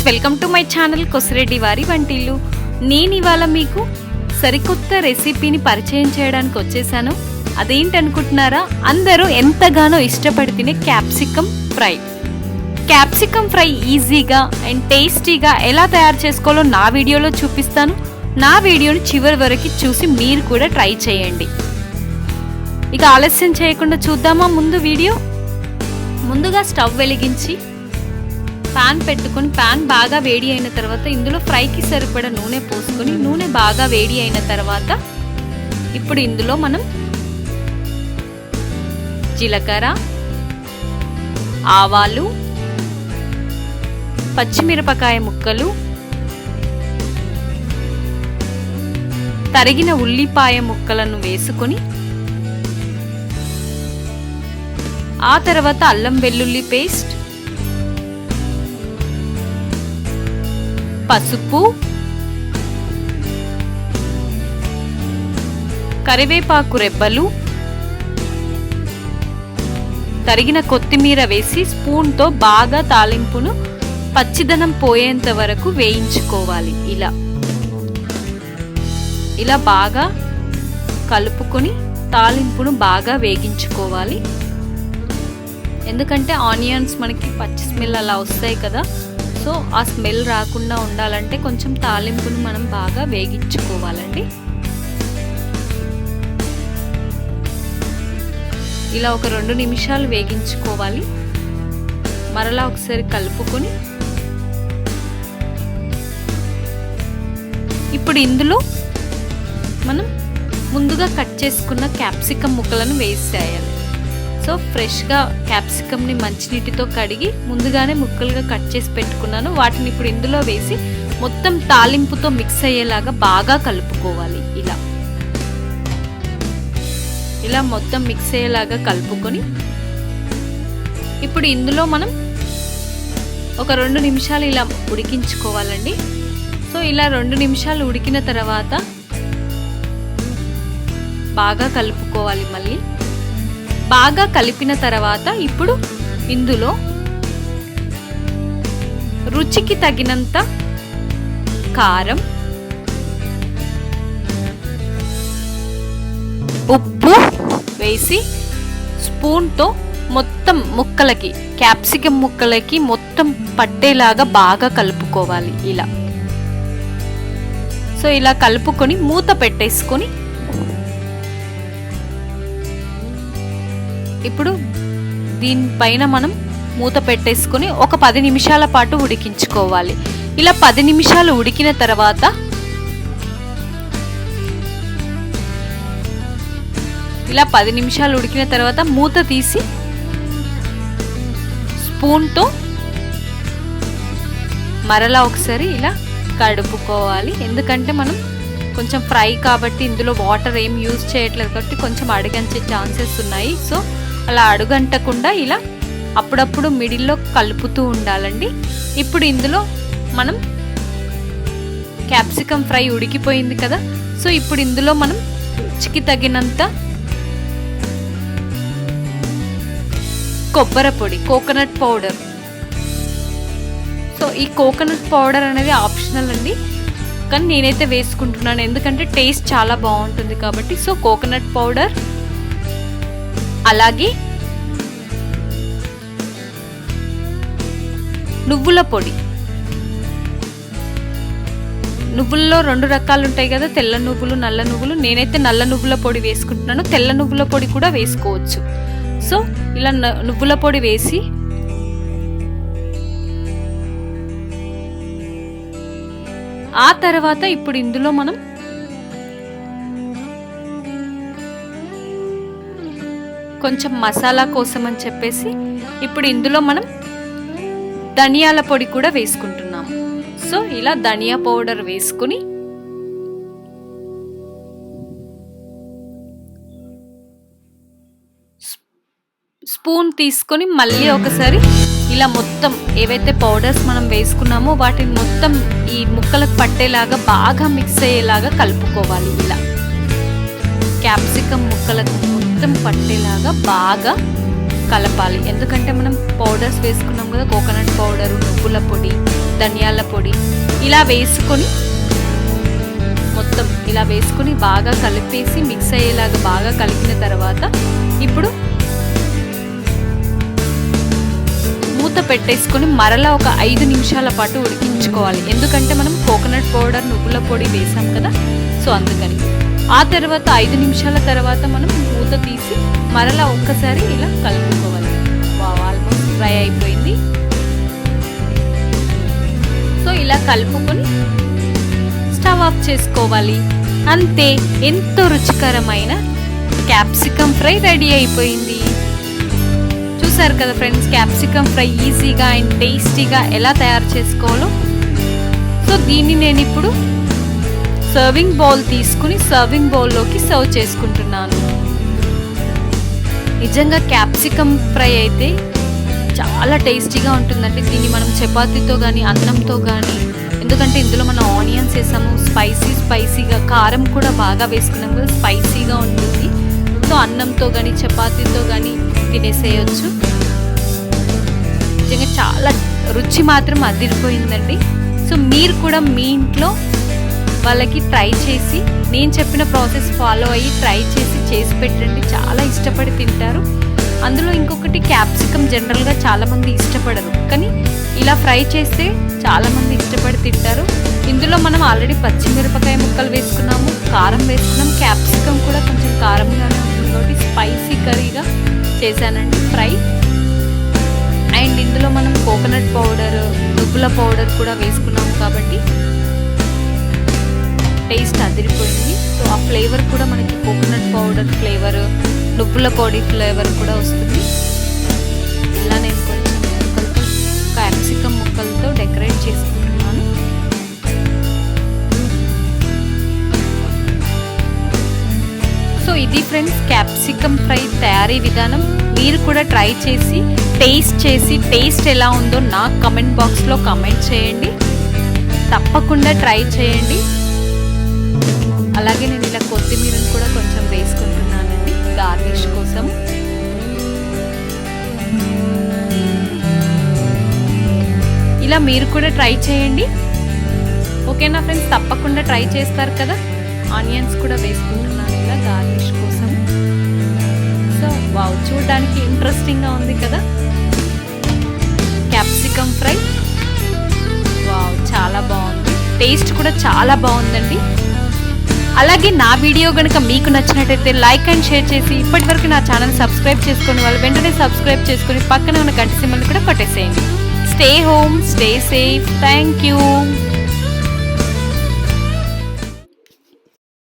Welcome to my channel Kosireddy వారి వంటిల్లు. నేను ఇవాళ మీకు సరికొత్త రెసిపీని పరిచయం చేయడానికి వచ్చేసాను. అదేంటనుకుంటున్నారా? అందరూ ఎంతగానో ఇష్టపడి తినే క్యాప్సికమ్ ఫ్రై. క్యాప్సికమ్ ఫ్రై ఈజీగా అండ్ టేస్టీగా ఎలా తయారు చేసుకోవాలో నా వీడియోలో చూపిస్తాను. నా వీడియోని చివరి వరకు చూసి మీరు కూడా ట్రై చేయండి. ఇక ఆలస్యం చేయకుండా చూద్దామా వీడియో. ముందుగా స్టవ్ వెలిగించి పాన్ పెట్టుకొని పాన్ బాగా వేడి అయిన తర్వాత ఇందులో ఫ్రైకి సరిపడా నూనె పోసుకొని నూనె బాగా వేడి అయిన తర్వాత ఇప్పుడు ఇందులో మనం జీలకర్ర, ఆవాలు, పచ్చిమిరపకాయ ముక్కలు, తరిగిన ఉల్లిపాయ ముక్కలను వేసుకొని ఆ తర్వాత అల్లం వెల్లుల్లి పేస్ట్, పసుపు, కరివేపాకు రెబ్బలు, తరిగిన కొత్తిమీర వేసి స్పూన్తో బాగా తాలింపును పచ్చిదనం పోయేంత వరకు వేయించుకోవాలి. ఇలా బాగా కలుపుకొని తాలింపును బాగా వేగించుకోవాలి. ఎందుకంటే ఆనియన్స్ మనకి పచ్చి స్మెల్ అలా వస్తాయి కదా, సో ఆ స్మెల్ రాకుండా ఉండాలంటే కొంచెం తాలింపును మనం బాగా వేగించుకోవాలండి. ఇలా ఒక 2 నిమిషాలు వేగించుకోవాలి. మరలా ఒకసారి కలుపుకొని ఇప్పుడు ఇందులో మనం ముందుగా కట్ చేసుకున్న క్యాప్సికమ్ ముక్కలను వేసేయాలి. సో ఫ్రెష్గా క్యాప్సికమ్ని మంచినీటితో కడిగి ముందుగానే ముక్కలుగా కట్ చేసి పెట్టుకున్నాను. వాటిని ఇప్పుడు ఇందులో వేసి మొత్తం తాలింపుతో మిక్స్ అయ్యేలాగా బాగా కలుపుకోవాలి. ఇలా మొత్తం మిక్స్ అయ్యేలాగా కలుపుకొని ఇప్పుడు ఇందులో మనం ఒక 2 నిమిషాలు ఇలా ఉడికించుకోవాలండి. సో ఇలా 2 నిమిషాలు ఉడికిన తర్వాత బాగా కలుపుకోవాలి. మళ్ళీ బాగా కలిపిన తర్వాత ఇప్పుడు ఇందులో రుచికి తగినంత కారం, ఉప్పు వేసి స్పూన్తో మొత్తం ముక్కలకి క్యాప్సికమ్ ముక్కలకి మొత్తం పట్టేలాగా బాగా కలుపుకోవాలి. సో ఇలా కలుపుకొని మూత పెట్టేసుకొని ఇప్పుడు దీనిపైన మనం మూత పెట్టేసుకొని ఒక 10 నిమిషాల పాటు ఉడికించుకోవాలి. ఇలా 10 నిమిషాలు ఉడికిన తర్వాత మూత తీసి స్పూన్తో మరలా ఒకసారి ఇలా కడుపుకోవాలి. ఎందుకంటే మనం కొంచెం ఫ్రై కాబట్టి ఇందులో వాటర్ ఏం యూజ్ చేయట్లేదు కాబట్టి కొంచెం అడుగంచే ఛాన్సెస్ ఉన్నాయి. సో అలా అడుగంటకుండా ఇలా అప్పుడప్పుడు మిడిల్లో కలుపుతూ ఉండాలండి. ఇప్పుడు ఇందులో మనం క్యాప్సికమ్ ఫ్రై ఉడికిపోయింది కదా, సో ఇప్పుడు ఇందులో మనం రుచికి తగినంత కొబ్బరి పొడి, కోకోనట్ పౌడర్. సో ఈ కోకోనట్ పౌడర్ అనేది ఆప్షనల్ అండి, కానీ నేనైతే వేసుకుంటున్నాను ఎందుకంటే టేస్ట్ చాలా బాగుంటుంది కాబట్టి. సో కోకోనట్ పౌడర్, అలాగే నువ్వుల పొడి. నువ్వుల్లో 2 రకాలు ఉంటాయి కదా, తెల్ల నువ్వులు, నల్ల నువ్వులు. నేనైతే నల్ల నువ్వుల పొడి వేసుకుంటున్నాను, తెల్ల నువ్వుల పొడి కూడా వేసుకోవచ్చు. సో ఇలా నువ్వుల పొడి వేసి ఆ తర్వాత ఇప్పుడు ఇందులో మనం కొంచెం మసాలా కోసం అని చెప్పేసి ఇప్పుడు ఇందులో మనం ధనియాల పొడి కూడా వేసుకుంటున్నాము. సో ఇలా ధనియా పౌడర్ వేసుకుని స్పూన్ తీసుకొని మళ్ళీ ఒకసారి ఇలా మొత్తం ఏవైతే పౌడర్స్ మనం వేసుకున్నామో వాటిని మొత్తం ఈ ముక్కలకు పట్టేలాగా బాగా మిక్స్ అయ్యేలాగా కలుపుకోవాలి. ఇలా క్యాప్సికమ్ ముక్కలకు మొత్తం పట్టేలాగా బాగా కలపాలి. ఎందుకంటే మనం పౌడర్స్ వేసుకున్నాం కదా, కోకోనట్ పౌడరు, నువ్వుల పొడి, ధనియాల పొడి ఇలా వేసుకొని మొత్తం ఇలా వేసుకొని బాగా కలిపేసి మిక్స్ అయ్యేలాగా బాగా కలిపిన తర్వాత ఇప్పుడు మూత పెట్టేసుకొని మరలా ఒక 5 నిమిషాల పాటు ఉడికించుకోవాలి. ఎందుకంటే మనం కోకోనట్ పౌడర్ నువ్వుల పొడి వేసాం కదా, సో అందుకని. ఆ తర్వాత 5 నిమిషాల తర్వాత మనం మూత తీసి మరలా ఒక్కసారి ఇలా కలుపుకోవాలి. ఆల్మోస్ట్ ఫ్రై అయిపోయింది. సో ఇలా కలుపుకొని స్టవ్ ఆఫ్ చేసుకోవాలి. అంతే, ఎంతో రుచికరమైన క్యాప్సికమ్ ఫ్రై రెడీ అయిపోయింది. చూసారు కదా ఫ్రెండ్స్, క్యాప్సికమ్ ఫ్రై ఈజీగా అండ్ టేస్టీగా ఎలా తయారు చేసుకోవాలో. సో దీన్ని నేను ఇప్పుడు సర్వింగ్ బౌల్ తీసుకుని సర్వింగ్ బౌల్లోకి సర్వ్ చేసుకుంటున్నాను. నిజంగా క్యాప్సికమ్ ఫ్రై అయితే చాలా టేస్టీగా ఉంటుందండి. దీన్ని మనం చపాతీతో కానీ అన్నంతో కానీ, ఎందుకంటే ఇందులో మనం ఆనియన్స్ వేసాము, స్పైసీగా కారం కూడా బాగా వేసుకున్నాము కదా, స్పైసీగా ఉంటుంది. సో అన్నంతో కానీ చపాతీతో కానీ తినేసేయచ్చు. నిజంగా చాలా రుచి మాత్రం అదిరిపోయిందండి. సో మీరు కూడా మీ ఇంట్లో వాళ్ళకి ట్రై చేసి, నేను చెప్పిన ప్రాసెస్ ఫాలో అయ్యి ట్రై చేసి పెట్టండి. చాలా ఇష్టపడి తింటారు. అందులో ఇంకొకటి, క్యాప్సికమ్ జనరల్గా చాలామంది ఇష్టపడరు, కానీ ఇలా ఫ్రై చేస్తే చాలామంది ఇష్టపడి తింటారు. ఇందులో మనం ఆల్రెడీ పచ్చిమిరపకాయ ముక్కలు వేసుకున్నాము, కారం వేసుకున్నాం, క్యాప్సికమ్ కూడా కొంచెం కారంగానే ఉంటుంది కాబట్టి స్పైసీ కర్రీగా చేశానండి ఫ్రై. అండ్ ఇందులో మనం కోకోనట్ పౌడర్, నువ్వుల పౌడర్ కూడా వేసుకున్నాము కాబట్టి టేస్ట్ అదిరిపోయింది. సో ఆ ఫ్లేవర్ కూడా మనకి కోకోనట్ పౌడర్ ఫ్లేవర్, నువ్వుల పొడి ఫ్లేవర్ కూడా వస్తుంది. ఇలా నేను కొంచెం ముక్కలతో, క్యాప్సికమ్ ముక్కలతో డెకరేట్ చేసుకుంటున్నాను. సో ఇది ఫ్రెండ్స్ క్యాప్సికమ్ ఫ్రై తయారీ విధానం. మీరు కూడా ట్రై చేసి టేస్ట్ ఎలా ఉందో నాకు కమెంట్ బాక్స్లో కమెంట్ చేయండి. తప్పకుండా ట్రై చేయండి. అలాగే నేను ఇలా కొత్తిమీరను కూడా కొంచెం వేసుకుంటున్నానండి గార్నిష్ కోసం. ఇలా మీరు కూడా ట్రై చేయండి. ఓకేనా ఫ్రెండ్స్, తప్పకుండా ట్రై చేస్తారు కదా. ఆనియన్స్ కూడా వేసుకుంటున్నాను ఇలా గార్నిష్ కోసం. సో వావ్, చూడడానికి ఇంట్రెస్టింగ్గా ఉంది కదా క్యాప్సికమ్ ఫ్రై. వావ్, చాలా బాగుంది. టేస్ట్ కూడా చాలా బాగుందండి. అలాగే నా వీడియో కనుక మీకు నచ్చినట్టయితే లైక్ అండ్ షేర్ చేసి, ఇప్పటివరకు నా ఛానల్ సబ్స్క్రైబ్ చేసుకుని వాళ్ళు వెంటనే సబ్స్క్రైబ్ చేసుకుని పక్కన ఉన్న గంట సింబల్ కూడా కొట్టేసేయండి. Stay home, stay safe. Thank you.